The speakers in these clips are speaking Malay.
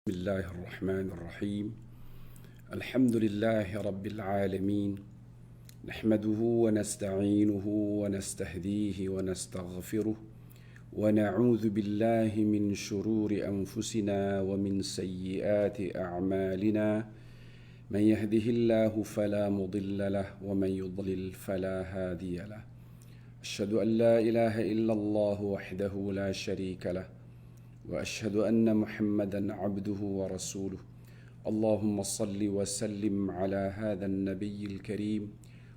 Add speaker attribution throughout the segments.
Speaker 1: بسم الله الرحمن الرحيم. الحمد لله رب العالمين، نحمده ونستعينه ونستهديه ونستغفره، ونعوذ بالله من شرور أنفسنا ومن سيئات أعمالنا. من يهده الله فلا مضل له ومن يضلل فلا هادي له. أشهد أن لا إله إلا الله وحده لا شريك له، وأشهد أن محمدًا عبده ورسوله. اللهم صل وسلم على هذا النبي الكريم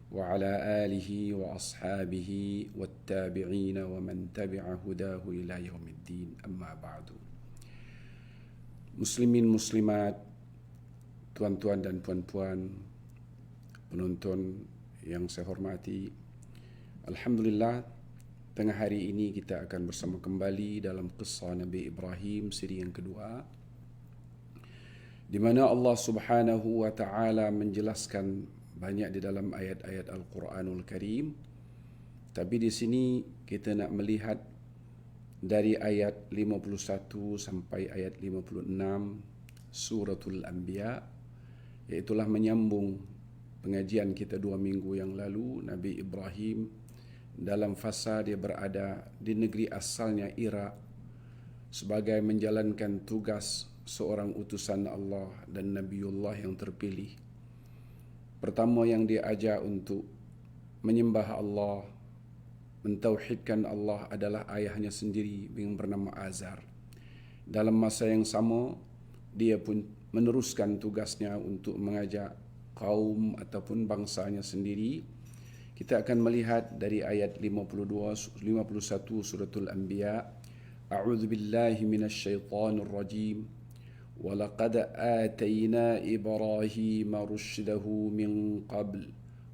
Speaker 1: وعلى آله وأصحابه والتابعين ومن تبع هداه إلى يوم الدين. أما بعد. Muslimin muslimat, tuan-tuan dan puan-puan, penonton yang saya hormati, alhamdulillah, tengah hari ini kita akan bersama kembali dalam kisah Nabi Ibrahim siri yang kedua, di mana Allah Subhanahu wa taala menjelaskan banyak di dalam ayat-ayat Al-Quranul Karim. Tapi di sini kita nak melihat dari ayat 51 sampai ayat 56 Suratul Anbiya, iaitulah menyambung pengajian kita 2 minggu yang lalu. Nabi Ibrahim dalam fasa dia berada di negeri asalnya Iraq sebagai menjalankan tugas seorang utusan Allah dan Nabiullah yang terpilih. Pertama yang dia ajar untuk menyembah Allah, mentauhidkan Allah adalah ayahnya sendiri yang bernama Azar. Dalam masa yang sama, dia pun meneruskan tugasnya untuk mengajak kaum ataupun bangsanya sendiri. Kita akan melihat dari ayat 51 Suratul Anbiya. A'udzu billahi minasyaitonir rajim. Wa laqad atayna Ibrahima rusydahu min qabl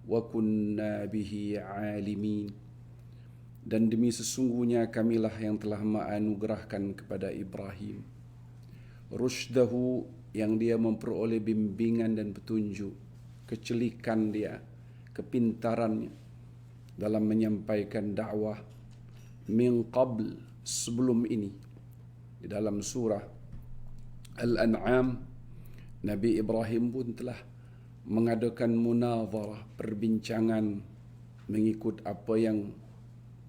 Speaker 1: wa kunna bihi 'alimin. Dan demi sesungguhnya kamilah yang telah menganugerahkan kepada Ibrahim rusydahu, yang dia memperoleh bimbingan dan petunjuk, kecelikan dia, kepintarannya dalam menyampaikan dakwah, min qabl, sebelum ini. Di dalam surah Al-An'am, Nabi Ibrahim pun telah mengadakan munazarah, perbincangan mengikut apa yang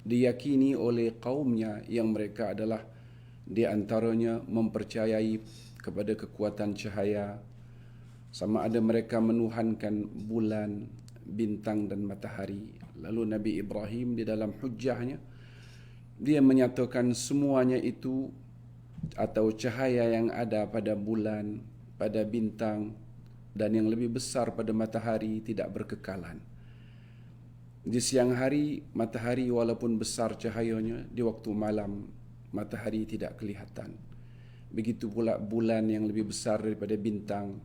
Speaker 1: diyakini oleh kaumnya, yang mereka adalah di antaranya mempercayai kepada kekuatan cahaya, sama ada mereka menuhankan bulan, bintang dan matahari. Lalu Nabi Ibrahim di dalam hujahnya, dia menyatakan semuanya itu atau cahaya yang ada pada bulan, pada bintang dan yang lebih besar pada matahari tidak berkekalan. Di siang hari matahari walaupun besar cahayanya, di waktu malam matahari tidak kelihatan. Begitu pula bulan yang lebih besar daripada bintang,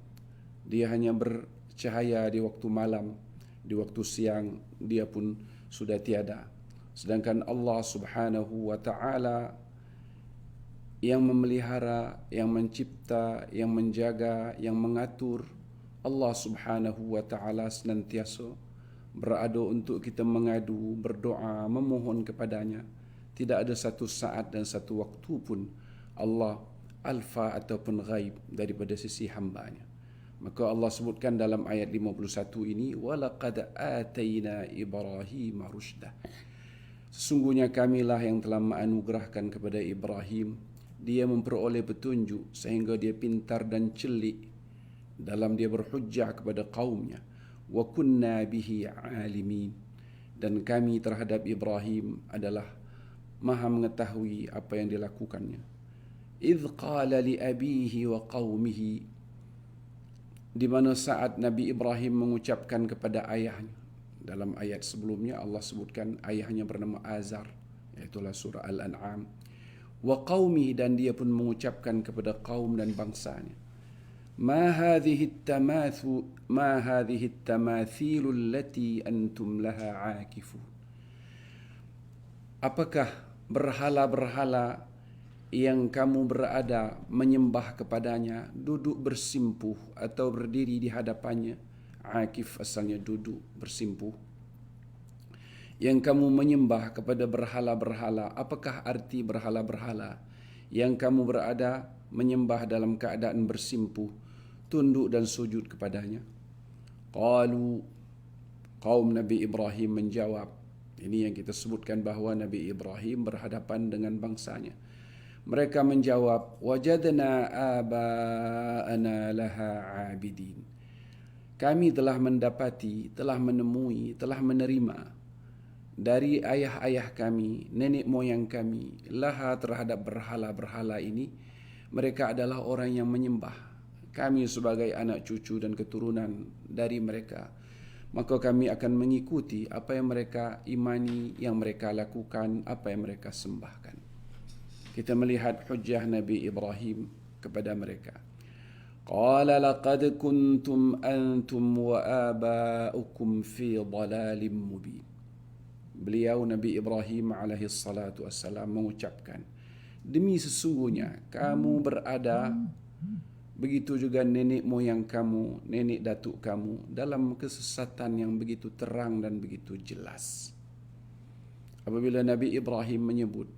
Speaker 1: dia hanya bercahaya di waktu malam, di waktu siang dia pun sudah tiada. Sedangkan Allah Subhanahu wa taala yang memelihara, yang mencipta, yang menjaga, yang mengatur, Allah Subhanahu wa taala senantiasa berada untuk kita mengadu, berdoa, memohon kepadanya. Tidak ada satu saat dan satu waktu pun Allah alfa ataupun ghaib daripada sisi hambanya. Maka Allah sebutkan dalam ayat 51 ini, walaqad atayna Ibrahima rusydah. Sesungguhnya kamilah yang telah menganugerahkan kepada Ibrahim, dia memperoleh petunjuk sehingga dia pintar dan celik dalam dia berhujjah kepada kaumnya. Wa kunna bihi 'alimin. Dan kami terhadap Ibrahim adalah maha mengetahui apa yang dilakukannya. Idh qala li abihi wa qaumihi, di mana saat Nabi Ibrahim mengucapkan kepada ayahnya. Dalam ayat sebelumnya Allah sebutkan ayahnya bernama Azar, iaitulah surah Al-An'am. Wa qaumihi, dan dia pun mengucapkan kepada kaum dan bangsanya, ma hadhihi at-tamathil allati antum laha 'akifun. Apakah berhala-berhala yang kamu berada menyembah kepadanya, duduk bersimpuh atau berdiri di hadapannya? Akif asalnya duduk, bersimpuh. Yang kamu menyembah kepada berhala-berhala, apakah arti berhala-berhala yang kamu berada menyembah dalam keadaan bersimpuh, tunduk dan sujud kepadanya? Qalu, kaum Nabi Ibrahim menjawab. Ini yang kita sebutkan bahawa Nabi Ibrahim berhadapan dengan bangsanya. Mereka menjawab, wajadna aba'ana laha abidin. Kami telah mendapati, telah menemui, telah menerima dari ayah-ayah kami, nenek moyang kami, laha terhadap berhala-berhala ini, mereka adalah orang yang menyembah. Kami sebagai anak cucu dan keturunan dari mereka, maka kami akan mengikuti apa yang mereka imani, yang mereka lakukan, apa yang mereka sembahkan. Kita melihat hujjah Nabi Ibrahim kepada mereka. Qala laqad kuntum antum wa aba'ukum fi dhalalin mubin. Beliau Nabi Ibrahim alaihi salatu wassalam mengucapkan, demi sesungguhnya kamu berada, begitu juga nenek moyang kamu, nenek datuk kamu, dalam kesesatan yang begitu terang dan begitu jelas. Apabila Nabi Ibrahim menyebut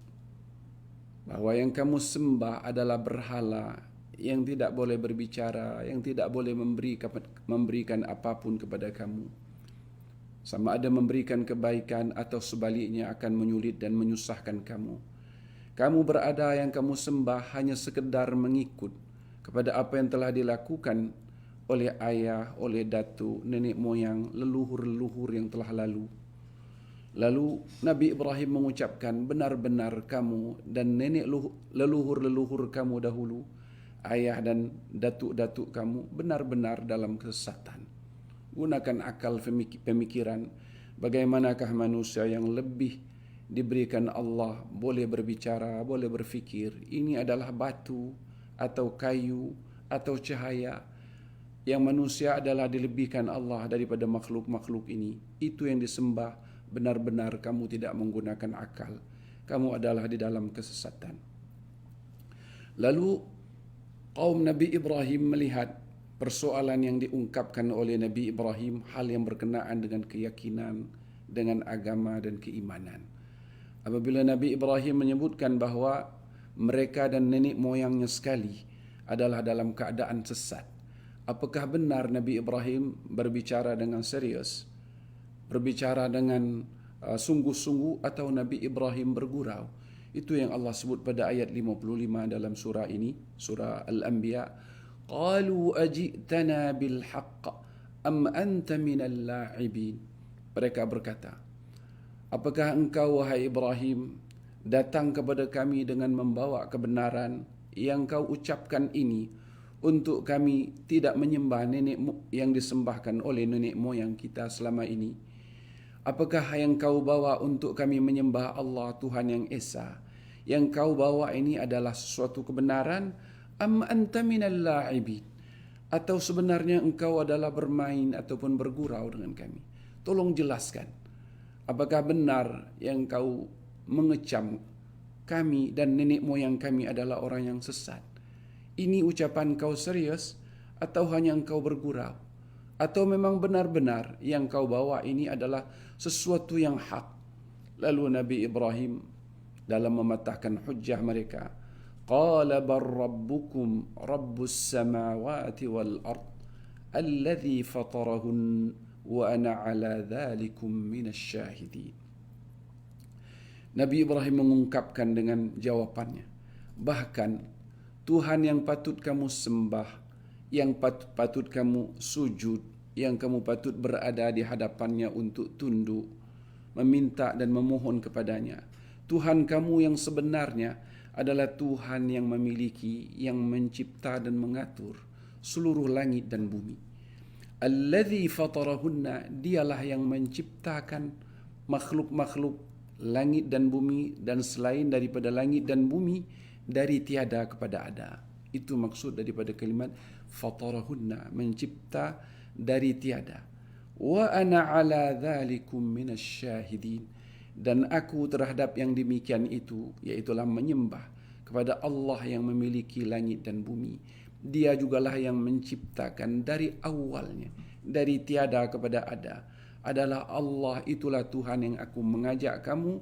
Speaker 1: bahawa yang kamu sembah adalah berhala yang tidak boleh berbicara, yang tidak boleh memberikan apapun kepada kamu, sama ada memberikan kebaikan atau sebaliknya akan menyulit dan menyusahkan kamu. Kamu berada yang kamu sembah hanya sekedar mengikut kepada apa yang telah dilakukan oleh ayah, oleh datuk, nenek moyang, leluhur-leluhur yang telah lalu. Lalu Nabi Ibrahim mengucapkan, benar-benar kamu dan nenek leluhur-leluhur kamu dahulu, ayah dan datuk-datuk kamu, benar-benar dalam kesesatan. Gunakan akal pemikiran, bagaimanakah manusia yang lebih diberikan Allah boleh berbicara, boleh berfikir. Ini adalah batu atau kayu atau cahaya, yang manusia adalah dilebihkan Allah daripada makhluk-makhluk ini. Itu yang disembah. Benar-benar kamu tidak menggunakan akal, kamu adalah di dalam kesesatan. Lalu kaum Nabi Ibrahim melihat persoalan yang diungkapkan oleh Nabi Ibrahim, hal yang berkenaan dengan keyakinan, dengan agama dan keimanan. Apabila Nabi Ibrahim menyebutkan bahawa mereka dan nenek moyangnya sekali adalah dalam keadaan sesat, apakah benar Nabi Ibrahim berbicara dengan serius, berbicara dengan sungguh-sungguh, atau Nabi Ibrahim bergurau? Itu yang Allah sebut pada ayat 55 dalam surah ini, surah Al-Anbiya. Qalu aji'tana bil haqq am anta minal la'ibin. Mereka berkata, apakah engkau wahai Ibrahim datang kepada kami dengan membawa kebenaran yang kau ucapkan ini untuk kami tidak menyembah nenek yang disembahkan oleh nenek moyang kita selama ini? Apakah yang kau bawa untuk kami menyembah Allah Tuhan yang Esa? Yang kau bawa ini adalah sesuatu kebenaran? Am anta minal la'ibin? Atau sebenarnya engkau adalah bermain ataupun bergurau dengan kami? Tolong jelaskan. Apakah benar yang kau mengecam kami dan nenek moyang kami adalah orang yang sesat? Ini ucapan kau serius atau hanya engkau bergurau? Atau memang benar-benar yang kau bawa ini adalah sesuatu yang hak? Lalu Nabi Ibrahim dalam mematahkan hujjah mereka, qala bar rabbukum rabbus samawati wal ard alladhi fatarahun wa ana ala dhalikum minasy syahidin. Nabi Ibrahim mengungkapkan dengan jawapannya, bahkan Tuhan yang patut kamu sembah, yang patut kamu sujud, yang kamu patut berada di hadapannya untuk tunduk, meminta dan memohon kepadanya, Tuhan kamu yang sebenarnya adalah Tuhan yang memiliki, yang mencipta dan mengatur seluruh langit dan bumi. Alladzi fatarahunna, dialah yang menciptakan makhluk-makhluk langit dan bumi dan selain daripada langit dan bumi dari tiada kepada ada. Itu maksud daripada kalimat fatarahunna, mencipta dari tiada. Wa ana ala dhalikum minasy syahidin, dan aku terhadap yang demikian itu, iaitulah menyembah kepada Allah yang memiliki langit dan bumi. Dia jugalah yang menciptakan dari awalnya, dari tiada kepada ada. Adalah Allah, itulah Tuhan yang aku mengajak kamu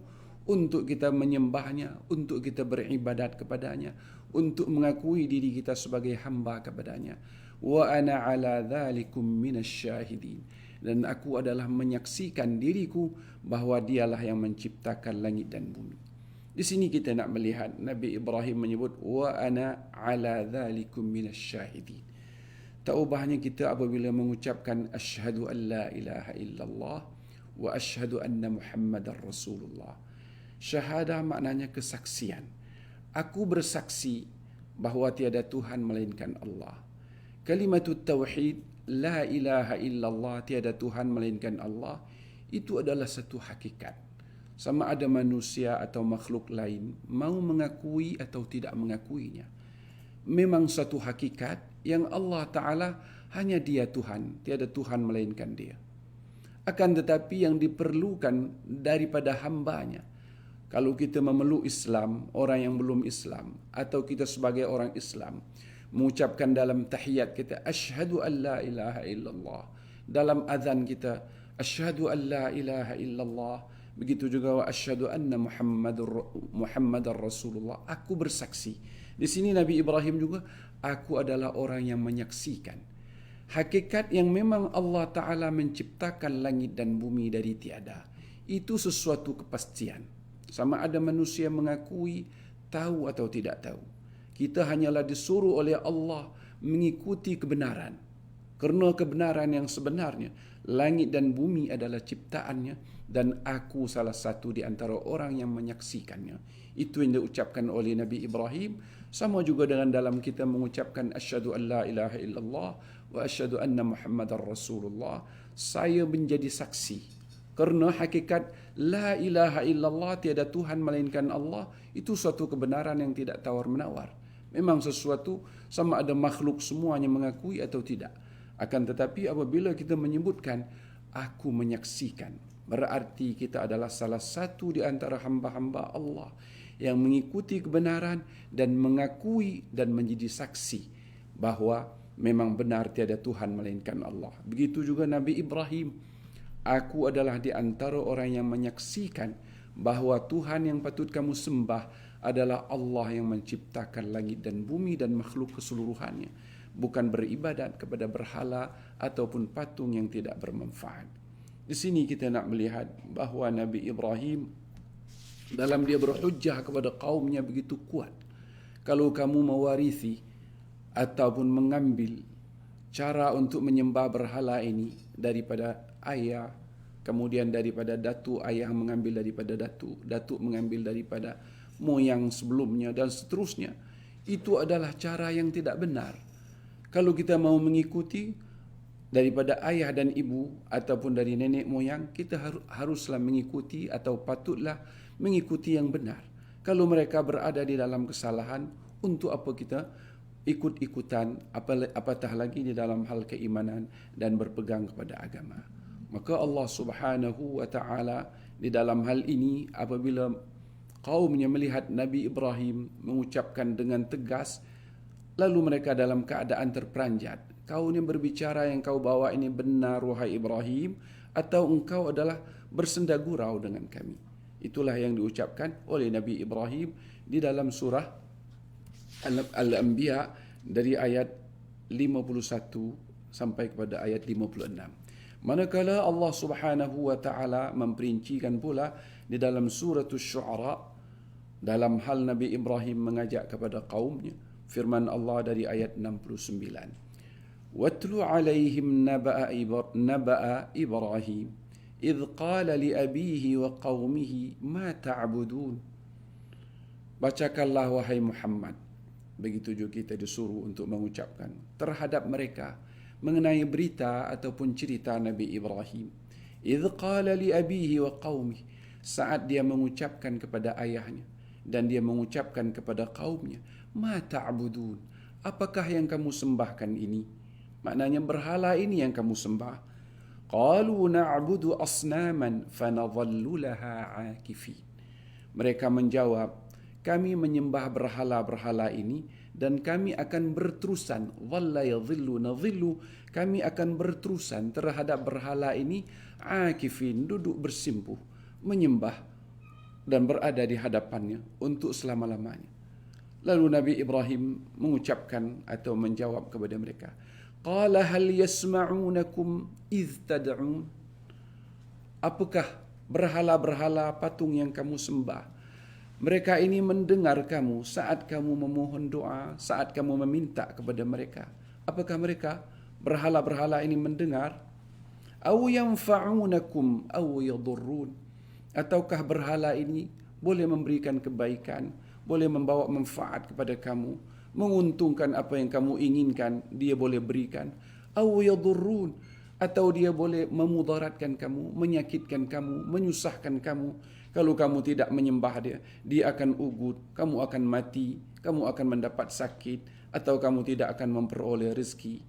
Speaker 1: untuk kita menyembahnya, untuk kita beribadat kepadanya, untuk mengakui diri kita sebagai hamba kepadanya. Wa ana ala dzalikum minasyahidin. Dan aku adalah menyaksikan diriku bahawa dialah yang menciptakan langit dan bumi. Di sini kita nak melihat Nabi Ibrahim menyebut wa ana ala dzalikum minasyahidin. Tak ubahnya kita apabila mengucapkan asyhadu an la ilaha illallah wa asyhadu anna Muhammadar Rasulullah. Syahadah maknanya kesaksian. Aku bersaksi bahawa tiada Tuhan melainkan Allah. Kalimatut tauhid, la ilaha illallah, tiada Tuhan melainkan Allah, itu adalah satu hakikat. Sama ada manusia atau makhluk lain mau mengakui atau tidak mengakuinya. Memang satu hakikat yang Allah Ta'ala hanya Dia Tuhan, tiada Tuhan melainkan Dia. Akan tetapi yang diperlukan daripada hambanya, kalau kita memeluk Islam, orang yang belum Islam, atau kita sebagai orang Islam, mengucapkan dalam tahiyat kita, asyhadu an la ilaha illallah. Dalam azan kita, asyhadu an la ilaha illallah. Begitu juga wa asyhadu anna Muhammadar Rasulullah. Aku bersaksi. Di sini Nabi Ibrahim juga, aku adalah orang yang menyaksikan. Hakikat yang memang Allah Ta'ala menciptakan langit dan bumi dari tiada. Itu sesuatu kepastian. Sama ada manusia mengakui, tahu atau tidak tahu. Kita hanyalah disuruh oleh Allah mengikuti kebenaran. Kerana kebenaran yang sebenarnya, langit dan bumi adalah ciptaannya dan aku salah satu di antara orang yang menyaksikannya. Itu yang diucapkan oleh Nabi Ibrahim. Sama juga dengan dalam kita mengucapkan asyhadu an la ilaha illallah wa asyhadu anna Muhammadar Rasulullah. Saya menjadi saksi. Kerana hakikat la ilaha illallah, tiada Tuhan melainkan Allah, itu suatu kebenaran yang tidak tawar-menawar. Memang sesuatu sama ada makhluk semuanya mengakui atau tidak. Akan tetapi apabila kita menyebutkan aku menyaksikan, berarti kita adalah salah satu di antara hamba-hamba Allah yang mengikuti kebenaran dan mengakui dan menjadi saksi bahawa memang benar tiada Tuhan melainkan Allah. Begitu juga Nabi Ibrahim. Aku adalah di antara orang yang menyaksikan bahawa Tuhan yang patut kamu sembah adalah Allah yang menciptakan langit dan bumi dan makhluk keseluruhannya. Bukan beribadat kepada berhala ataupun patung yang tidak bermanfaat. Di sini kita nak melihat bahawa Nabi Ibrahim dalam dia berhujjah kepada kaumnya begitu kuat. Kalau kamu mewarisi ataupun mengambil cara untuk menyembah berhala ini daripada ayah, kemudian daripada datuk, ayah mengambil daripada datuk, datuk mengambil daripada moyang sebelumnya dan seterusnya. Itu adalah cara yang tidak benar. Kalau kita mau mengikuti daripada ayah dan ibu ataupun dari nenek moyang, kita haruslah mengikuti atau patutlah mengikuti yang benar. Kalau mereka berada di dalam kesalahan, untuk apa kita ikut-ikutan, apatah lagi di dalam hal keimanan dan berpegang kepada agama. Maka Allah Subhanahu wa Ta'ala di dalam hal ini apabila kaumnya melihat Nabi Ibrahim mengucapkan dengan tegas, lalu mereka dalam keadaan terperanjat. Kau ni berbicara yang kau bawa ini benar wahai Ibrahim, atau engkau adalah bersenda gurau dengan kami. Itulah yang diucapkan oleh Nabi Ibrahim di dalam surah Al-Anbiya dari ayat 51 sampai kepada ayat 56. Manakala Allah Subhanahu wa Ta'ala memperincikan pula di dalam surah Asy-Syu'ara dalam hal Nabi Ibrahim mengajak kepada kaumnya, firman Allah dari ayat 69. Watlu alaihim naba'a Ibrahim idh qala li abihi wa qaumihi ma ta'budun. Bacakanlah wahai Muhammad. Begitu juga kita disuruh untuk mengucapkan terhadap mereka mengenai berita ataupun cerita Nabi Ibrahim. Idh qala li abihi wa qaumihi, saat dia mengucapkan kepada ayahnya dan dia mengucapkan kepada kaumnya, ma ta'budun, apakah yang kamu sembahkan ini? Maknanya berhala ini yang kamu sembah. Qalu na'budu asnaman fanadhallu laha 'akifin. Mereka menjawab, kami menyembah berhala-berhala ini dan kami akan berterusan, dhalla yadhillu nadhillu, kami akan berterusan terhadap berhala ini, akifin, duduk bersimpuh, menyembah dan berada di hadapannya untuk selama-lamanya. Lalu Nabi Ibrahim mengucapkan atau menjawab kepada mereka, qala hal yasma'unakum idh tad'un? Apakah berhala-berhala patung yang kamu sembah, mereka ini mendengar kamu saat kamu memohon doa, saat kamu meminta kepada mereka? Apakah mereka berhala-berhala ini mendengar? Aw yanfa'unakum aw yadurrun? Ataukah berhala ini boleh memberikan kebaikan, boleh membawa manfaat kepada kamu, menguntungkan apa yang kamu inginkan, dia boleh berikan. Aw yadurrun? Atau dia boleh memudaratkan kamu, menyakitkan kamu, menyusahkan kamu. Kalau kamu tidak menyembah dia, dia akan ugut, kamu akan mati, kamu akan mendapat sakit, atau kamu tidak akan memperoleh rezeki.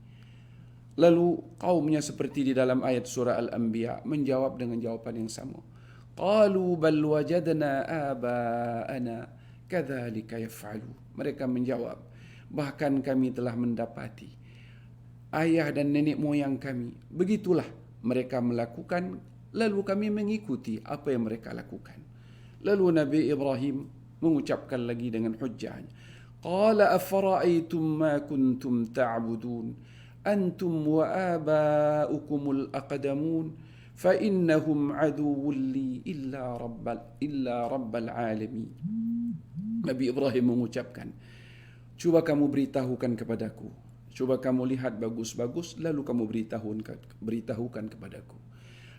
Speaker 1: Lalu kaumnya seperti di dalam ayat surah Al-Anbiya menjawab dengan jawapan yang sama. Qalu bal wajadna aba'ana kadzalika yaf'alu. Mereka menjawab, bahkan kami telah mendapati ayah dan nenek moyang kami, begitulah mereka melakukan, lalu kami mengikuti apa yang mereka lakukan. Lalu Nabi Ibrahim mengucapkan lagi dengan hujjahnya, qala afara'aytum ma kuntum ta'budun antum wa aba'ukumul aqdamun fa innahum aduwwun li illa rabbal alamin. Nabi Ibrahim mengucapkan, coba kamu beritahukan kepadaku, coba kamu lihat bagus-bagus, lalu kamu beritahukan kepadaku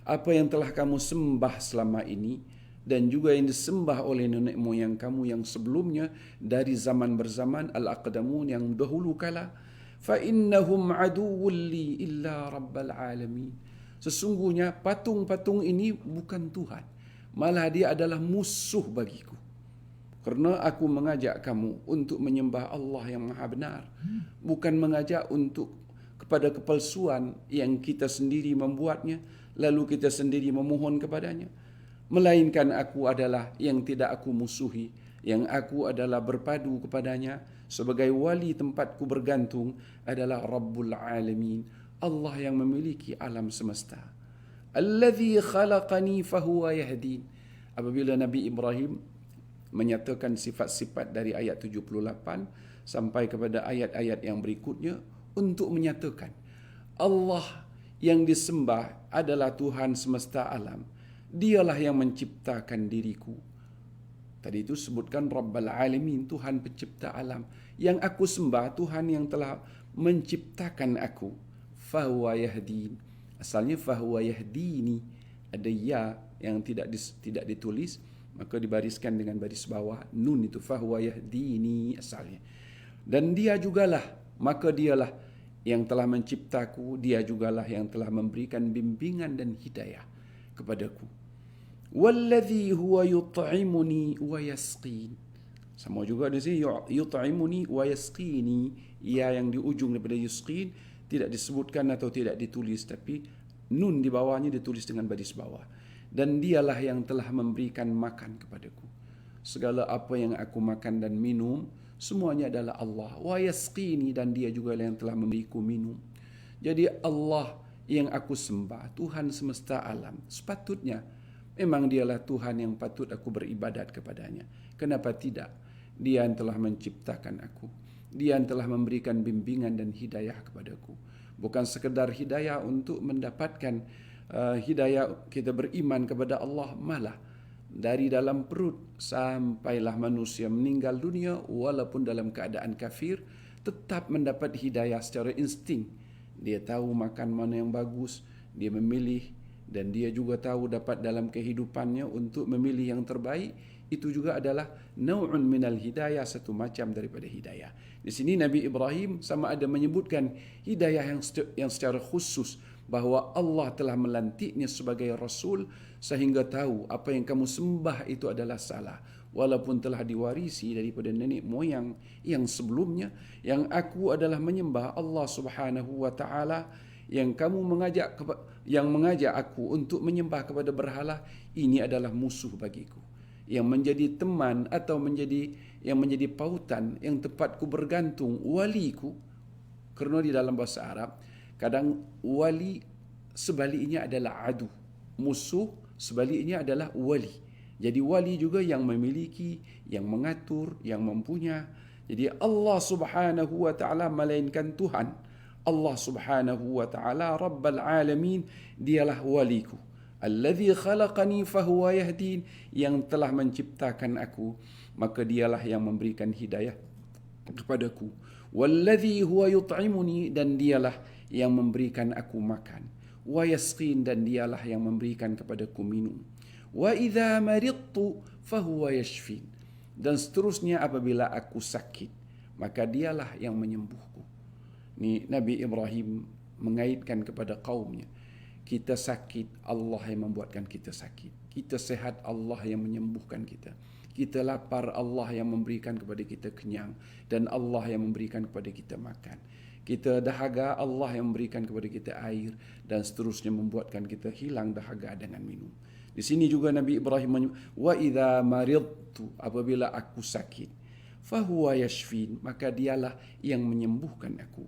Speaker 1: apa yang telah kamu sembah selama ini dan juga yang disembah oleh nenek moyang kamu yang sebelumnya dari zaman berzaman, al-aqdamun yang dahulu kala. Fa innahum aduwwun li illa rabbal alamin. Sesungguhnya patung-patung ini bukan Tuhan, malah dia adalah musuh bagiku. Kerana aku mengajak kamu untuk menyembah Allah yang Maha Benar, bukan mengajak untuk kepada kepalsuan yang kita sendiri membuatnya, lalu kita sendiri memohon kepadanya. Melainkan aku adalah yang tidak aku musuhi, yang aku adalah berpadu kepadanya sebagai wali tempatku bergantung adalah Rabbul Alamin, Allah yang memiliki alam semesta. Alladhi khalaqani fahuwa yahdin. Apabila Nabi Ibrahim menyatakan sifat-sifat dari ayat 78 sampai kepada ayat-ayat yang berikutnya untuk menyatakan Allah yang disembah adalah Tuhan semesta alam. Dialah yang menciptakan diriku. Tadi itu sebutkan Rabbal Alamin, Tuhan pencipta alam. Yang aku sembah Tuhan yang telah menciptakan aku. Fahuwa yahdin. Asalnya fahuwa yahdini. Ada ya yang tidak ditulis, maka dibariskan dengan baris bawah. Nun itu fahuwa yahdini asalnya. Dan dia jugalah, maka dialah yang telah menciptaku, dia jugalah yang telah memberikan bimbingan dan hidayah kepadaku. Walladhi huwa yut'imuni wa yasqin. Sama juga di sini yut'imuni wa yasqini. Ya yang di ujung daripada yasqin tidak disebutkan atau tidak ditulis, tapi nun di bawahnya ditulis dengan baris bawah. Dan dialah yang telah memberikan makan kepadaku. Segala apa yang aku makan dan minum semuanya adalah Allah. Wa yasqini, dan dia juga yang telah memberiku minum. Jadi Allah yang aku sembah, Tuhan semesta alam, sepatutnya memang dialah Tuhan yang patut aku beribadat kepadanya. Kenapa tidak? Dia yang telah menciptakan aku. Dia yang telah memberikan bimbingan dan hidayah kepadaku. Bukan sekedar hidayah untuk mendapatkan hidayah kita beriman kepada Allah, malah dari dalam perut sampailah manusia meninggal dunia walaupun dalam keadaan kafir, tetap mendapat hidayah secara insting. Dia tahu makan mana yang bagus, dia memilih, dan dia juga tahu dapat dalam kehidupannya untuk memilih yang terbaik. Itu juga adalah nau'un minal hidayah, satu macam daripada hidayah. Di sini Nabi Ibrahim sama ada menyebutkan hidayah yang secara khusus, bahawa Allah telah melantiknya sebagai Rasul sehingga tahu apa yang kamu sembah itu adalah salah. Walaupun telah diwarisi daripada nenek moyang yang sebelumnya, yang aku adalah menyembah Allah Subhanahu wa Ta'ala, yang kamu mengajak aku untuk menyembah kepada berhala, ini adalah musuh bagiku. Yang menjadi teman atau yang menjadi pautan, yang tempatku bergantung, waliku. Kerana di dalam bahasa Arab kadang wali sebaliknya adalah adu, musuh sebaliknya adalah wali. Jadi wali juga yang memiliki, yang mengatur, yang mempunya. Jadi Allah Subhanahu wa taala melainkan Tuhan. Allah Subhanahu wa taala Rabbul Alamin, dialah waliku. Allazi khalaqani fahuwa yahdin, yang telah menciptakan aku, maka dialah yang memberikan hidayah kepadaku. Wallazi huwa yut'imuni, dan dialah yang memberikan aku makan. Wa yasqin, dan dialah yang memberikan kepadaku minum. Wa idza maridtu fahuwa yashfin, dan seterusnya apabila aku sakit, maka dialah yang menyembuhku. Ni Nabi Ibrahim mengaitkan kepada kaumnya. Kita sakit, Allah yang membuatkan kita sakit. Kita sehat, Allah yang menyembuhkan kita. Kita lapar, Allah yang memberikan kepada kita kenyang, dan Allah yang memberikan kepada kita makan. Kita dahaga, Allah yang memberikan kepada kita air, dan seterusnya membuatkan kita hilang dahaga dengan minum. Di sini juga Nabi Ibrahim menyebut, wa idza maridtu, apabila aku sakit, fahuwa yashfin, maka dialah yang menyembuhkan aku.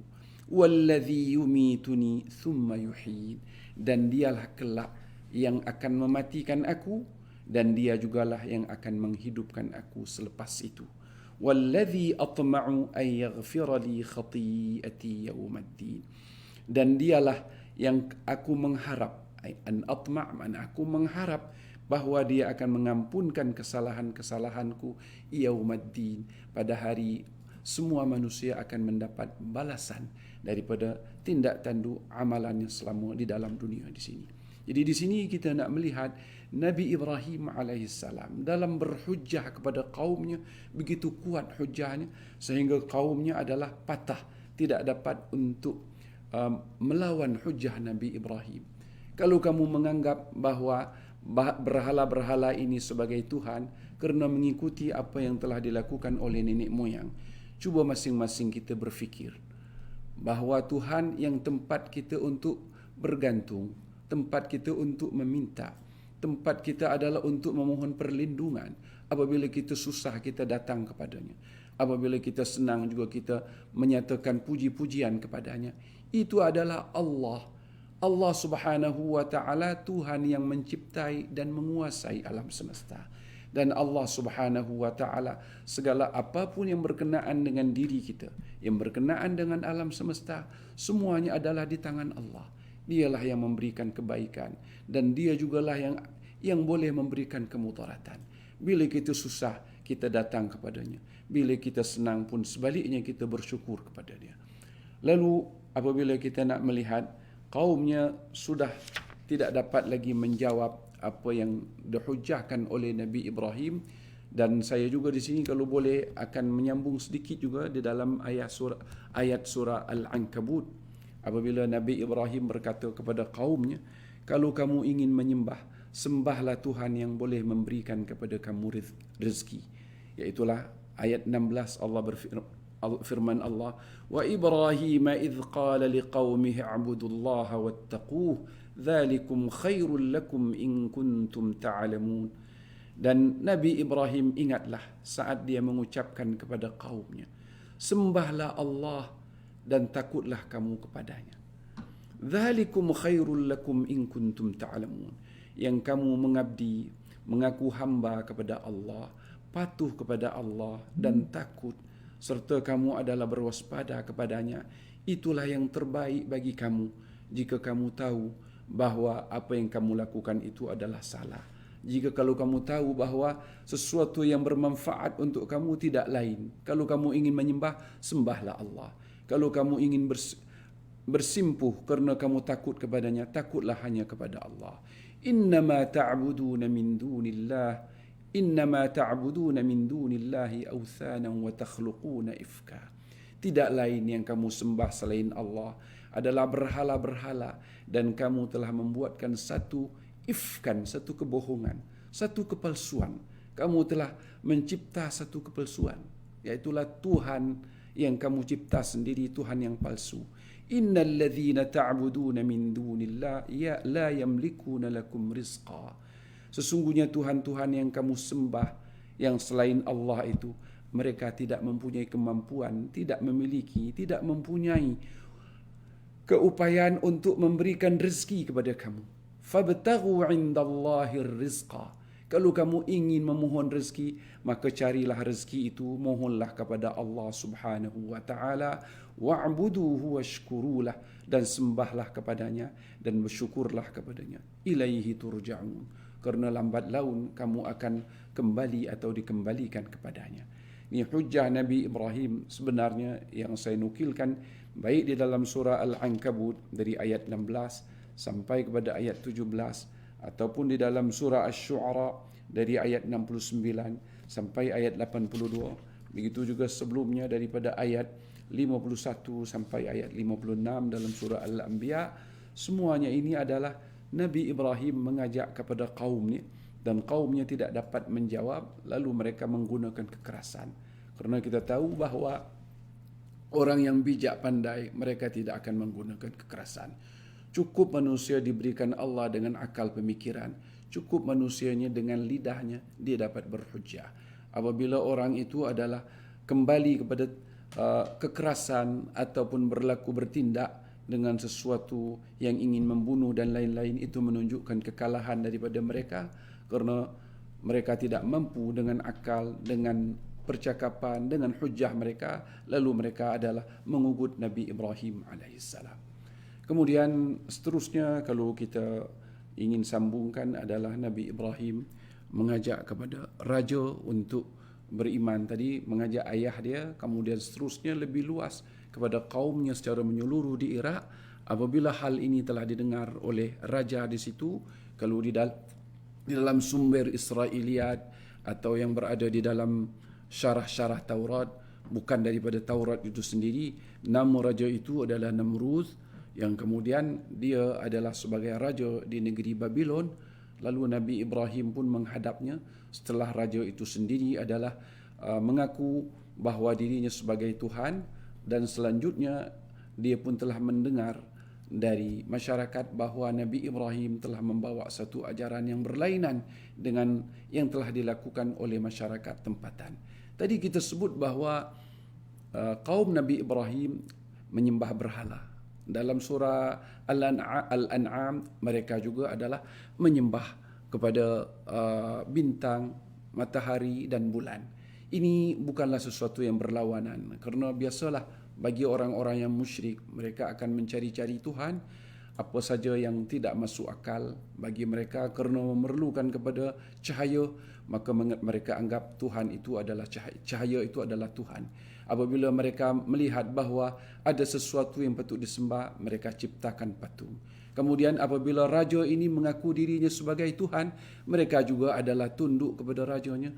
Speaker 1: Wallazi yumituni thumma yuhyin, dan dialah kelak yang akan mematikan aku, dan dia jugalah yang akan menghidupkan aku selepas itu. Wallazi atma'u an yaghfira li khati'ati yaumaddin, dan dialah yang aku mengharap, an atma' mana aku mengharap bahawa dia akan mengampunkan kesalahan-kesalahanku yaumaddin, pada hari semua manusia akan mendapat balasan daripada tindak tanduk amalannya selama di dalam dunia di sini. Jadi di sini kita nak melihat Nabi Ibrahim alaihissalam dalam berhujjah kepada kaumnya, begitu kuat hujjahnya sehingga kaumnya adalah patah, tidak dapat untuk melawan hujjah Nabi Ibrahim. Kalau kamu menganggap bahawa berhala-berhala ini sebagai Tuhan kerana mengikuti apa yang telah dilakukan oleh nenek moyang, cuba masing-masing kita berfikir bahawa Tuhan yang tempat kita untuk bergantung, tempat kita untuk meminta, tempat kita adalah untuk memohon perlindungan. Apabila kita susah, kita datang kepadanya. Apabila kita senang juga, kita menyatakan puji-pujian kepadanya. Itu adalah Allah. Allah Subhanahu wa ta'ala, Tuhan yang menciptai dan menguasai alam semesta. Dan Allah Subhanahu wa ta'ala, segala apapun yang berkenaan dengan diri kita, yang berkenaan dengan alam semesta, semuanya adalah di tangan Allah. Dialah yang memberikan kebaikan, dan dia jugalah yang boleh memberikan kemudaratan. Bila kita susah, kita datang kepadanya. Bila kita senang pun sebaliknya, kita bersyukur kepada dia. Lalu apabila kita nak melihat kaumnya sudah tidak dapat lagi menjawab apa yang dihujahkan oleh Nabi Ibrahim, dan saya juga di sini kalau boleh akan menyambung sedikit juga di dalam ayat surah Al-Ankabut, apabila Nabi Ibrahim berkata kepada kaumnya, kalau kamu ingin menyembah, sembahlah Tuhan yang boleh memberikan kepada kamu rezeki. Iaitulah ayat 16, Allah firman Allah, wa Ibrahim idh qala liqaumihi a'budullaha wattaquh dzalikum khairul lakum in kuntum ta'lamun. Dan Nabi Ibrahim ingatlah saat dia mengucapkan kepada kaumnya, sembahlah Allah dan takutlah kamu kepadanya. Dzalikum khairul lakum in kuntum ta'lamun. Yang kamu mengabdi, mengaku hamba kepada Allah, patuh kepada Allah dan takut, serta kamu adalah berwaspada kepadanya, itulah yang terbaik bagi kamu jika kamu tahu bahawa apa yang kamu lakukan itu adalah salah. Jika kalau kamu tahu bahawa sesuatu yang bermanfaat untuk kamu tidak lain, kalau kamu ingin menyembah, sembahlah Allah. Kalau kamu ingin bersimpuh kerana kamu takut kepadanya, takutlah hanya kepada Allah. Innama ta'buduna min dunillah, innama ta'buduna min dunillahi awthanan wa takhluquna ifka. Tidak lain yang kamu sembah selain Allah adalah berhala-berhala, dan kamu telah membuatkan satu ifkan, satu kebohongan, satu kepalsuan. Kamu telah mencipta satu kepalsuan, iaitulah Tuhan yang kamu cipta sendiri, Tuhan yang palsu. Innal ladzina ta'buduna min dunillah ya la yamlikuna lakum rizqa. Sesungguhnya Tuhan-Tuhan yang kamu sembah yang selain Allah itu, mereka tidak mempunyai kemampuan, tidak memiliki, tidak mempunyai keupayaan untuk memberikan rezeki kepada kamu. Fabtaghu 'indallahi rizqa. Kalau kamu ingin memohon rezeki, maka carilah rezeki itu, mohonlah kepada Allah Subhanahu wa taala, wa'buduhu washkurulah, dan sembahlah kepadanya dan bersyukurlah kepadanya. Ilaihi turja'un. Karena lambat laun kamu akan kembali atau dikembalikan kepadanya. Ini hujjah Nabi Ibrahim sebenarnya yang saya nukilkan baik di dalam surah Al-Ankabut dari ayat 16 sampai kepada ayat 17, ataupun di dalam surah Asy-Syu'ara dari ayat 69 sampai ayat 82. Begitu juga sebelumnya daripada ayat 51 sampai ayat 56 dalam surah Al-Anbiya. Semuanya ini adalah Nabi Ibrahim mengajak kepada kaumnya, dan kaumnya tidak dapat menjawab, lalu mereka menggunakan kekerasan. Karena kita tahu bahawa orang yang bijak pandai, mereka tidak akan menggunakan kekerasan. Cukup manusia diberikan Allah dengan akal pemikiran. Cukup manusianya dengan lidahnya, dia dapat berhujjah. Apabila orang itu adalah kembali kepada kekerasan ataupun bertindak dengan sesuatu yang ingin membunuh dan lain-lain, itu menunjukkan kekalahan daripada mereka. Kerana mereka tidak mampu dengan akal, dengan percakapan, dengan hujjah mereka, lalu mereka adalah mengugut Nabi Ibrahim alaihissalam. Kemudian seterusnya kalau kita ingin sambungkan adalah Nabi Ibrahim mengajak kepada raja untuk beriman tadi, mengajak ayah dia, kemudian seterusnya lebih luas kepada kaumnya secara menyeluruh di Iraq. Apabila hal ini telah didengar oleh raja di situ, kalau di dalam sumber Israiliyat atau yang berada di dalam syarah-syarah Taurat, bukan daripada Taurat itu sendiri, nama raja itu adalah Namrud, yang kemudian dia adalah sebagai raja di negeri Babylon. Lalu Nabi Ibrahim pun menghadapnya setelah raja itu sendiri adalah mengaku bahawa dirinya sebagai Tuhan, dan selanjutnya dia pun telah mendengar dari masyarakat bahawa Nabi Ibrahim telah membawa satu ajaran yang berlainan dengan yang telah dilakukan oleh masyarakat tempatan. Tadi kita sebut bahawa kaum Nabi Ibrahim menyembah berhala. Dalam surah Al-An'am, mereka juga adalah menyembah kepada bintang, matahari dan bulan. Ini bukanlah sesuatu yang berlawanan, kerana biasalah bagi orang-orang yang musyrik, mereka akan mencari-cari Tuhan apa saja yang tidak masuk akal bagi mereka, kerana memerlukan kepada cahaya, maka mereka anggap Tuhan itu adalah cahaya itu adalah Tuhan. Apabila mereka melihat bahawa ada sesuatu yang patut disembah, mereka ciptakan patung. Kemudian apabila raja ini mengaku dirinya sebagai Tuhan, mereka juga adalah tunduk kepada rajanya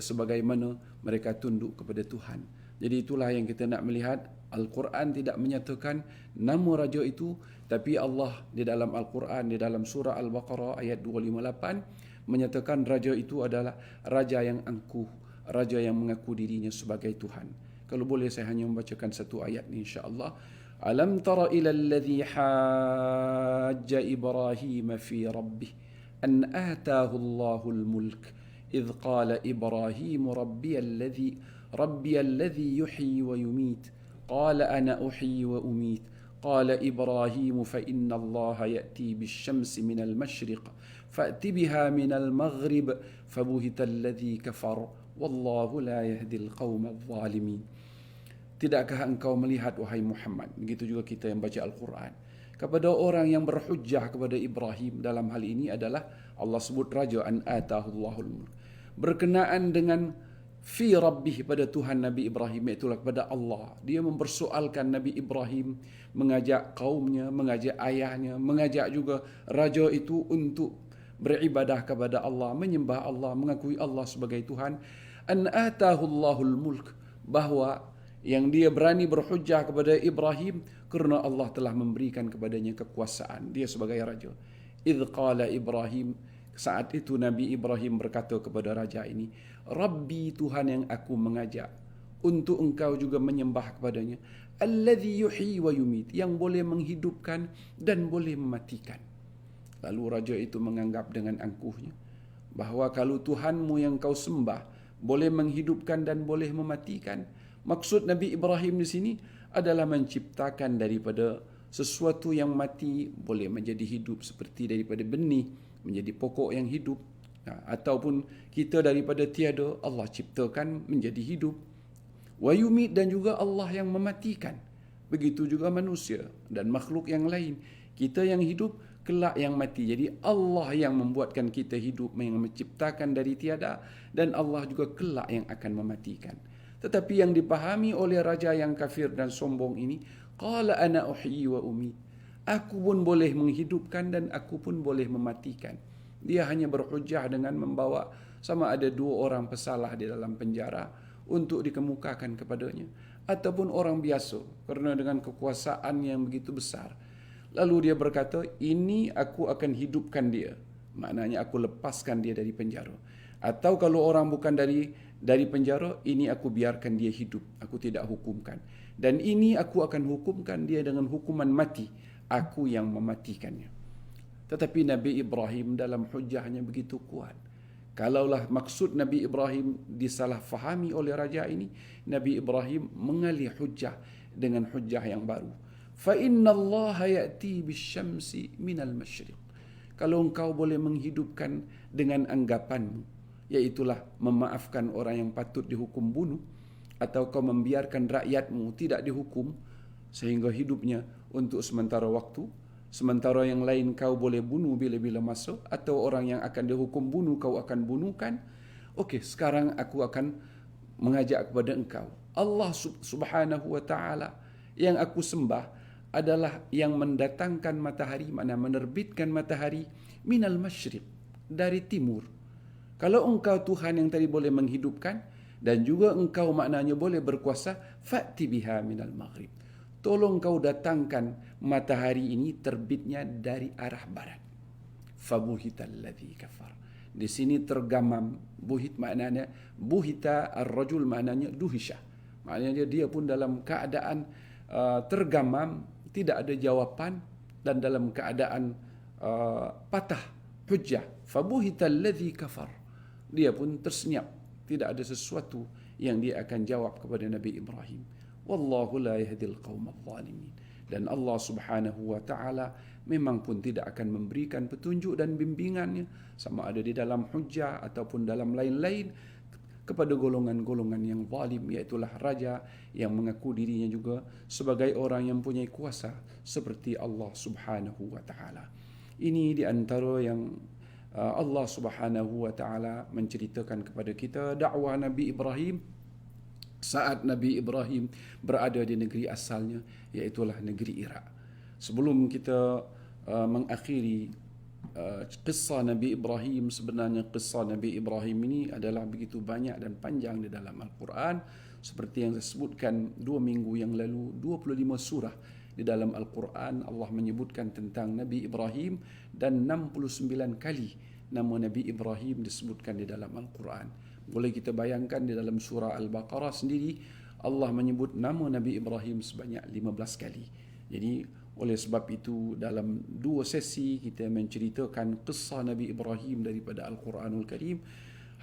Speaker 1: sebagaimana mereka tunduk kepada Tuhan. Jadi itulah yang kita nak melihat. Al-Quran tidak menyatakan nama raja itu, tapi Allah di dalam Al-Quran, di dalam surah Al-Baqarah ayat 258 menyatakan raja itu adalah raja yang angkuh, raja yang mengaku dirinya sebagai Tuhan. Kalau boleh saya hanya membacakan satu ayat ni insya-Allah. Alam tara ila alladhi hajja Ibrahim fi rabbih an ataahu Allahul mulk idh qala Ibrahim rabbi alladhi yuhyi wa yumit qala ana uhyi wa umit qala Ibrahim fa inna Allah ya'ti bish-shamsi min al-mashriq fa'ti biha min al-maghrib fabuhita alladhi kafar wallahu la yahdi al-qawma adh-dhalimin. Tidakkah engkau melihat wahai Muhammad, begitu juga kita yang baca Al-Quran, kepada orang yang berhujjah kepada Ibrahim? Dalam hal ini adalah Allah sebut raja, an atahullahul mulk, berkenaan dengan fi rabbih, pada Tuhan Nabi Ibrahim, itulah kepada Allah. Dia mempersoalkan Nabi Ibrahim, mengajak kaumnya, mengajak ayahnya, mengajak juga raja itu untuk beribadah kepada Allah, menyembah Allah, mengakui Allah sebagai Tuhan. An atahullahul mulk, bahawa yang dia berani berhujjah kepada Ibrahim kerana Allah telah memberikan kepadanya kekuasaan, dia sebagai raja. Idh qala Ibrahim, saat itu Nabi Ibrahim berkata kepada raja ini, Rabbi, Tuhan yang aku mengajak untuk engkau juga menyembah kepadanya, alladhi yuhyi wa yumit, yang boleh menghidupkan dan boleh mematikan. Lalu raja itu menganggap dengan angkuhnya bahawa kalau Tuhanmu yang kau sembah boleh menghidupkan dan boleh mematikan, maksud Nabi Ibrahim di sini adalah menciptakan daripada sesuatu yang mati boleh menjadi hidup, seperti daripada benih menjadi pokok yang hidup. Ataupun kita daripada tiada, Allah ciptakan menjadi hidup. Wa yumit, dan juga Allah yang mematikan. Begitu juga manusia dan makhluk yang lain. Kita yang hidup, kelak yang mati. Jadi Allah yang membuatkan kita hidup, yang menciptakan dari tiada, dan Allah juga kelak yang akan mematikan. Tetapi yang dipahami oleh raja yang kafir dan sombong ini, qala ana uhyi wa umit. Aku pun boleh menghidupkan dan aku pun boleh mematikan. Dia hanya berhujah dengan membawa sama ada 2 orang pesalah di dalam penjara untuk dikemukakan kepadanya, ataupun orang biasa kerana dengan kekuasaan yang begitu besar. Lalu dia berkata, ini aku akan hidupkan dia. Maknanya aku lepaskan dia dari penjara. Atau kalau orang bukan dari penjara, ini aku biarkan dia hidup, aku tidak hukumkan. Dan ini aku akan hukumkan dia dengan hukuman mati, aku yang mematikannya. Tetapi Nabi Ibrahim dalam hujahnya begitu kuat. Kalaulah maksud Nabi Ibrahim disalahfahami oleh raja ini, Nabi Ibrahim mengalih hujah dengan hujah yang baru. Fa inna Allah ya'ti bisyamsi minal masyriq. Kalau engkau boleh menghidupkan dengan anggapanmu, iaitulah memaafkan orang yang patut dihukum bunuh, atau kau membiarkan rakyatmu tidak dihukum sehingga hidupnya untuk sementara waktu, sementara yang lain kau boleh bunuh bila-bila masa, atau orang yang akan dihukum bunuh kau akan bunuhkan. Okey, sekarang aku akan mengajak kepada engkau. Allah subhanahu wa ta'ala yang aku sembah adalah yang mendatangkan matahari, mana menerbitkan matahari minal masyriq, dari timur. Kalau engkau Tuhan yang tadi boleh menghidupkan, dan juga engkau maknanya boleh berkuasa, fa'ti biha minal maghrib. Tolong kau datangkan matahari ini terbitnya dari arah barat. Fabuhital ladzi kafar. Di sini tergamam, buhit maknanya, buhita ar-rajul maknanya duhisha. Maknanya dia pun dalam keadaan tergamam, tidak ada jawapan, dan dalam keadaan patah hujah. Fabuhital ladzi kafar. Dia pun tersenyap, tidak ada sesuatu yang dia akan jawab kepada Nabi Ibrahim. Wallahu la yahdil qaumadh zalimin. Dan Allah subhanahu wa ta'ala memang pun tidak akan memberikan petunjuk dan bimbingannya, sama ada di dalam hujah ataupun dalam lain-lain, kepada golongan-golongan yang zalim, iaitulah raja yang mengaku dirinya juga sebagai orang yang punya kuasa seperti Allah subhanahu wa ta'ala. Ini di antara yang Allah subhanahu wa ta'ala menceritakan kepada kita dakwah Nabi Ibrahim saat Nabi Ibrahim berada di negeri asalnya, iaitulah negeri Iraq. Sebelum kita mengakhiri kisah Nabi Ibrahim, sebenarnya kisah Nabi Ibrahim ini adalah begitu banyak dan panjang di dalam Al-Quran. Seperti yang saya sebutkan 2 minggu yang lalu, 25 surah di dalam Al-Quran Allah menyebutkan tentang Nabi Ibrahim, dan 69 kali nama Nabi Ibrahim disebutkan di dalam Al-Quran. Boleh kita bayangkan di dalam surah Al-Baqarah sendiri Allah menyebut nama Nabi Ibrahim sebanyak 15 kali. Jadi oleh sebab itu dalam 2 sesi kita menceritakan kisah Nabi Ibrahim daripada Al-Quranul Karim.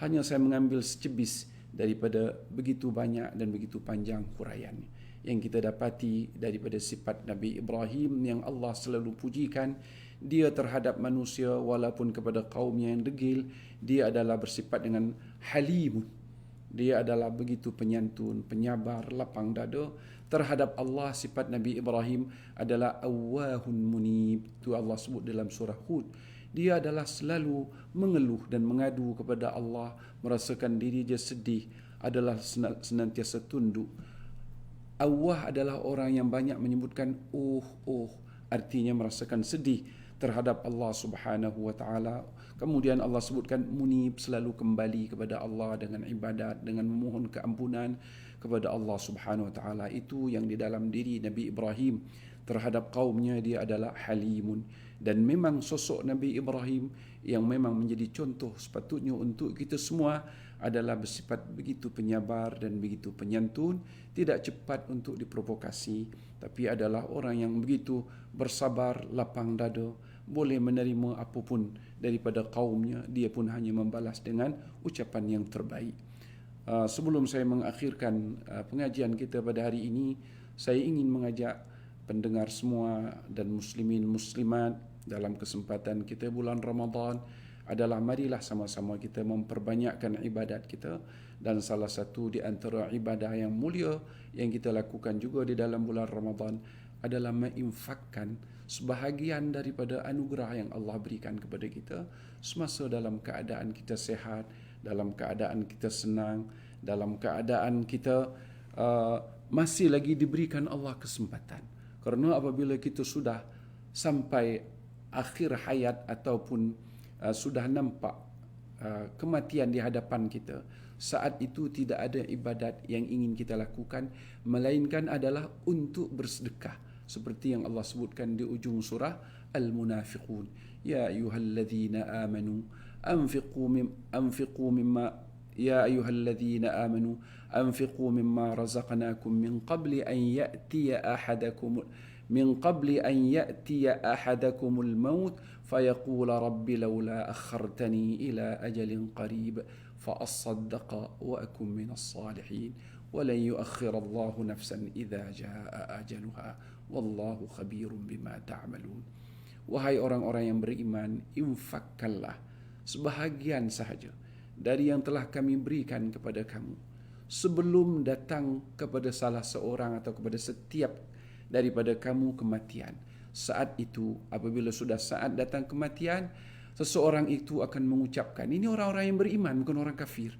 Speaker 1: Hanya saya mengambil secebis daripada begitu banyak dan begitu panjang huraiannya. Yang kita dapati daripada sifat Nabi Ibrahim yang Allah selalu pujikan, dia terhadap manusia walaupun kepada kaumnya yang degil, dia adalah bersifat dengan halimun. Dia adalah begitu penyantun, penyabar, lapang dada. Terhadap Allah, sifat Nabi Ibrahim adalah awwahun munib. Itu Allah sebut dalam surah Hud. Dia adalah selalu mengeluh dan mengadu kepada Allah, merasakan diri dia sedih, adalah senantiasa tunduk. Awwah adalah orang yang banyak menyebutkan artinya merasakan sedih terhadap Allah subhanahu wa ta'ala. Kemudian Allah sebutkan munib, selalu kembali kepada Allah dengan ibadat, dengan memohon keampunan kepada Allah subhanahu wa ta'ala. Itu yang di dalam diri Nabi Ibrahim. Terhadap kaumnya dia adalah halimun. Dan memang sosok Nabi Ibrahim yang memang menjadi contoh sepatutnya untuk kita semua adalah bersifat begitu penyabar dan begitu penyantun, tidak cepat untuk diprovokasi, tapi adalah orang yang begitu bersabar, lapang dada, boleh menerima apapun daripada kaumnya, dia pun hanya membalas dengan ucapan yang terbaik. Sebelum saya mengakhirkan pengajian kita pada hari ini, saya ingin mengajak pendengar semua dan muslimin muslimat dalam kesempatan kita bulan Ramadan adalah marilah sama-sama kita memperbanyakkan ibadat kita, dan salah satu di antara ibadah yang mulia yang kita lakukan juga di dalam bulan Ramadan adalah menginfakkan sebahagian daripada anugerah yang Allah berikan kepada kita semasa dalam keadaan kita sehat, dalam keadaan kita senang, dalam keadaan kita masih lagi diberikan Allah kesempatan. Kerana apabila kita sudah sampai akhir hayat ataupun sudah nampak kematian di hadapan kita, saat itu tidak ada ibadat yang ingin kita lakukan melainkan adalah untuk bersedekah, seperti yang Allah sebutkan di ujung surah Al-Munafiqun, ya ayyuhalladzina amanu anfiqu mimma ya ayyuhalladzina amanu anfiqu mimma razaqnakum من قبل أن يأتي أحدكم الموت فيقول رب لولا أخرتني إلى أجل قريب فأصدق وأكن من الصالحين ولن يؤخر الله نفسا إذا جاء أجلها والله خبير بما تعملون. Wahai orang-orang yang beriman, infakkanlah sebahagian sahaja dari yang telah kami berikan kepada kamu sebelum datang kepada salah seorang atau kepada setiap daripada kamu kematian. Saat itu, apabila sudah saat datang kematian, seseorang itu akan mengucapkan, ini orang-orang yang beriman, bukan orang kafir.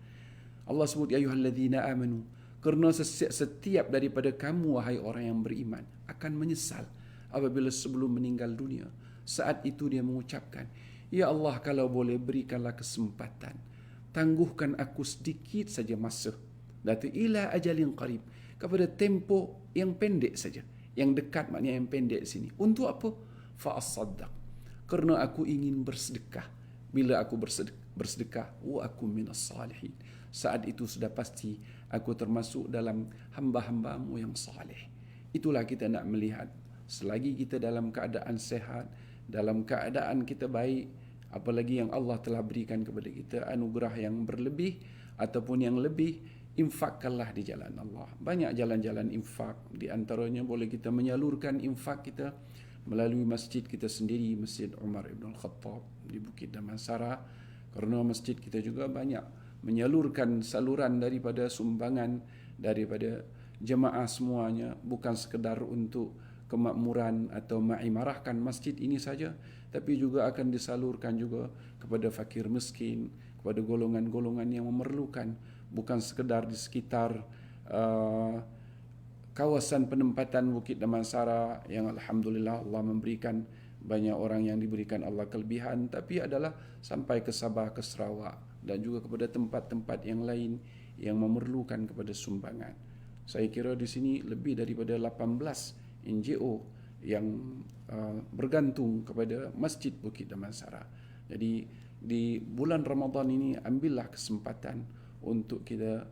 Speaker 1: Allah sebut, ya ayyuhalladzina amanu, kerana setiap daripada kamu, wahai orang yang beriman, akan menyesal apabila sebelum meninggal dunia. Saat itu dia mengucapkan, ya Allah, kalau boleh berikanlah kesempatan, tangguhkan aku sedikit saja masa, datu ila ajalin qarib, kepada tempoh yang pendek saja. Yang dekat maknanya yang pendek sini. Untuk apa? Fa'asaddaq. Kerana aku ingin bersedekah. Bila aku bersedekah, wa aku minas salihin. Saat itu sudah pasti aku termasuk dalam hamba-hambamu yang salih. Itulah kita nak melihat. Selagi kita dalam keadaan sehat, dalam keadaan kita baik, apalagi yang Allah telah berikan kepada kita anugerah yang berlebih ataupun yang lebih, infakkanlah di jalan Allah. Banyak jalan-jalan infak. Di antaranya boleh kita menyalurkan infak kita melalui masjid kita sendiri, Masjid Umar Ibn Al-Khattab di Bukit Damansara. Kerana masjid kita juga banyak menyalurkan saluran daripada sumbangan daripada jemaah semuanya, bukan sekadar untuk kemakmuran atau mengimarahkan masjid ini saja, tapi juga akan disalurkan juga kepada fakir miskin, kepada golongan-golongan yang memerlukan, bukan sekedar di sekitar kawasan penempatan Bukit Damansara yang alhamdulillah Allah memberikan banyak orang yang diberikan Allah kelebihan, tapi adalah sampai ke Sabah, ke Sarawak dan juga kepada tempat-tempat yang lain yang memerlukan kepada sumbangan. Saya kira di sini lebih daripada 18 NGO yang bergantung kepada Masjid Bukit Damansara. Jadi di bulan Ramadan ini ambillah kesempatan untuk kita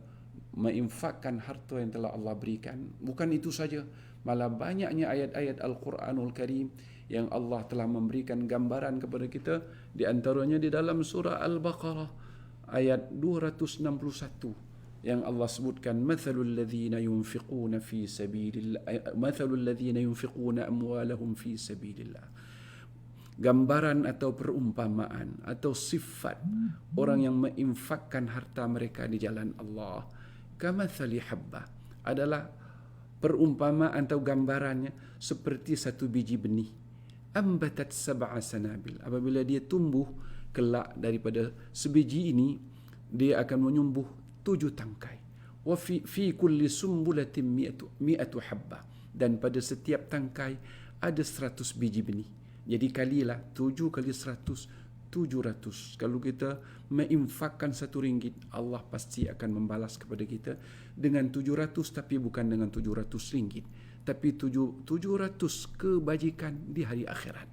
Speaker 1: menginfakkan harta yang telah Allah berikan. Bukan itu saja, malah banyaknya ayat-ayat Al-Quranul Karim yang Allah telah memberikan gambaran kepada kita. Di antaranya di dalam surah Al-Baqarah ayat 261 yang Allah sebutkan, mathalul ladzina yunfiquna fi sabilillah, mathalul ladzina yunfiquna amwalahum fi sabilillah. Gambaran atau perumpamaan atau sifat orang yang menginfakkan harta mereka di jalan Allah, kamathali habba, adalah perumpamaan atau gambarannya seperti satu biji benih, ambatat sab'a sanabil, apabila dia tumbuh kelak daripada sebiji ini dia akan menyumbuh 7 tangkai, wa fi kulli sumbulatin mi'atu habba, dan pada setiap tangkai ada 100 biji benih. Jadi kalilah 7 kali 100, 700. Kalau kita menginfakkan RM1, Allah pasti akan membalas kepada kita dengan 700, tapi bukan dengan RM700, tapi 700 kebajikan di hari akhirat.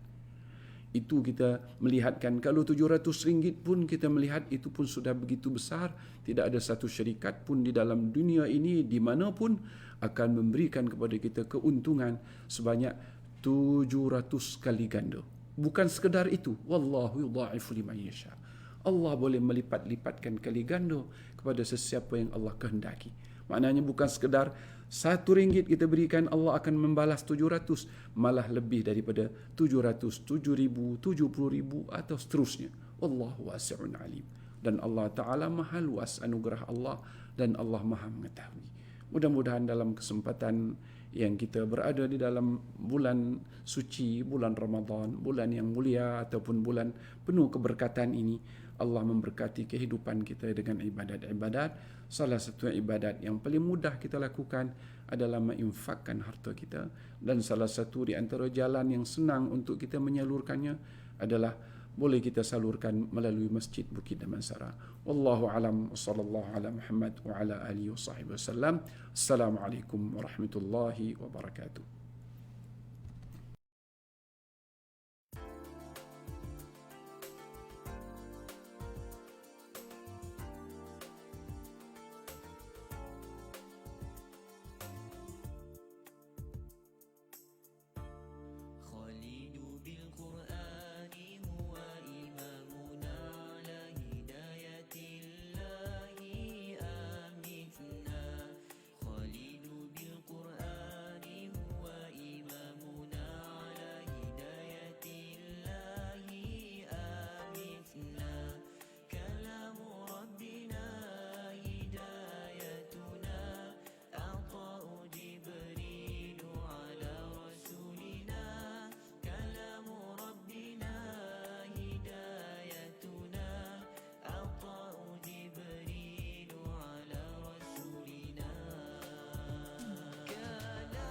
Speaker 1: Itu kita melihatkan, kalau RM700 pun kita melihat itu pun sudah begitu besar. Tidak ada satu syarikat pun di dalam dunia ini di mana pun akan memberikan kepada kita keuntungan sebanyak 700 kali ganda. Bukan sekadar itu, wallahu yudha'ifu liman yasha. Allah boleh melipat-lipatkan kali ganda kepada sesiapa yang Allah kehendaki. Maknanya bukan sekadar RM1 kita berikan, Allah akan membalas 700, malah lebih daripada 700, 7.000, 70.000 atau seterusnya. Wallahu wasi'un alim. Dan Allah Ta'ala maha luas anugerah Allah, dan Allah maha mengetahui. Mudah-mudahan dalam kesempatan yang kita berada di dalam bulan suci, bulan Ramadan, bulan yang mulia ataupun bulan penuh keberkatan ini, Allah memberkati kehidupan kita dengan ibadat-ibadat. Salah satu ibadat yang paling mudah kita lakukan adalah menginfakkan harta kita, dan salah satu di antara jalan yang senang untuk kita menyalurkannya adalah boleh kita salurkan melalui Masjid Bukit Damansara. Wallahu alam, sallallahu ala Muhammad wa ala alihi wa sahbihi wasallam. Assalamualaikum warahmatullahi wabarakatuh.